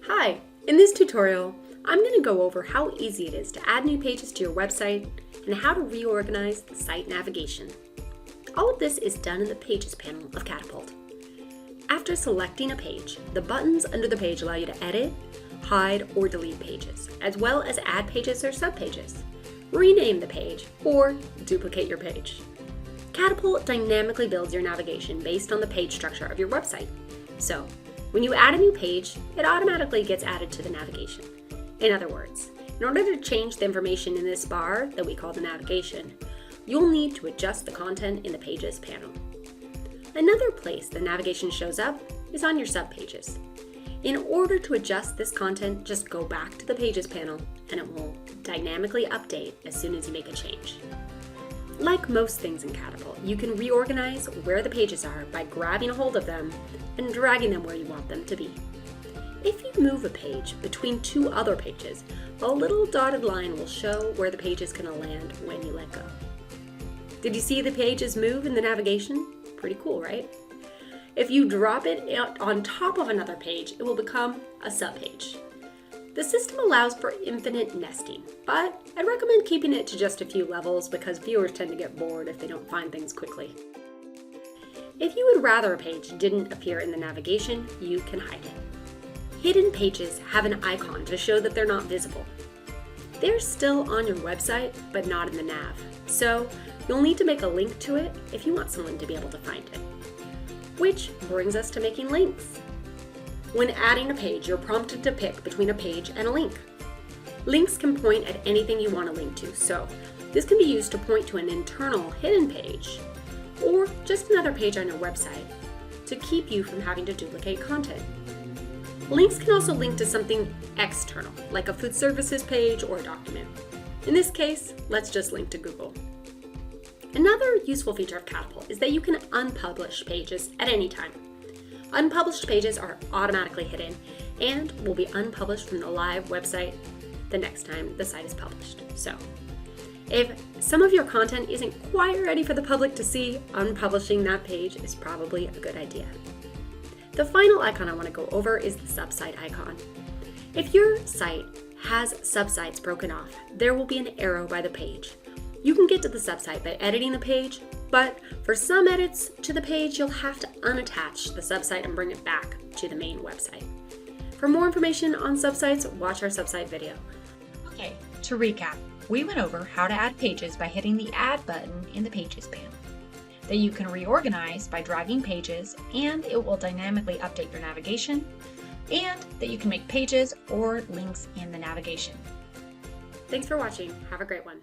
Hi, in this tutorial, I'm going to go over how easy it is to add new pages to your website and how to reorganize the site navigation. All of this is done in the Pages panel of Catapult. After selecting a page, the buttons under the page allow you to edit, hide, or delete pages, as well as add pages or subpages, rename the page, or duplicate your page. Catapult dynamically builds your navigation based on the page structure of your website. So, when you add a new page, it automatically gets added to the navigation. In other words, in order to change the information in this bar that we call the navigation, you'll need to adjust the content in the Pages panel. Another place the navigation shows up is on your subpages. In order to adjust this content, just go back to the Pages panel and it will dynamically update as soon as you make a change. Like most things in Catapult, you can reorganize where the pages are by grabbing a hold of them and dragging them where you want them to be. If you move a page between two other pages, a little dotted line will show where the page is going to land when you let go. Did you see the pages move in the navigation? Pretty cool, right? If you drop it on top of another page, it will become a subpage. The system allows for infinite nesting, but I'd recommend keeping it to just a few levels because viewers tend to get bored if they don't find things quickly. If you would rather a page didn't appear in the navigation, you can hide it. Hidden pages have an icon to show that they're not visible. They're still on your website, but not in the nav, so you'll need to make a link to it if you want someone to be able to find it. Which brings us to making links. When adding a page, you're prompted to pick between a page and a link. Links can point at anything you want to link to, so this can be used to point to an internal hidden page or just another page on your website to keep you from having to duplicate content. Links can also link to something external, like a food services page or a document. In this case, let's just link to Google. Another useful feature of Catapult is that you can unpublish pages at any time. Unpublished pages are automatically hidden and will be unpublished from the live website the next time the site is published. So, if some of your content isn't quite ready for the public to see, unpublishing that page is probably a good idea. The final icon I want to go over is the subsite icon. If your site has subsites broken off, there will be an arrow by the page. You can get to the subsite by editing the page, but for some edits to the page, you'll have to unattach the subsite and bring it back to the main website. For more information on subsites, watch our subsite video. Okay, to recap, we went over how to add pages by hitting the Add button in the Pages panel, that you can reorganize by dragging pages and it will dynamically update your navigation, and that you can make pages or links in the navigation. Thanks for watching. Have a great one.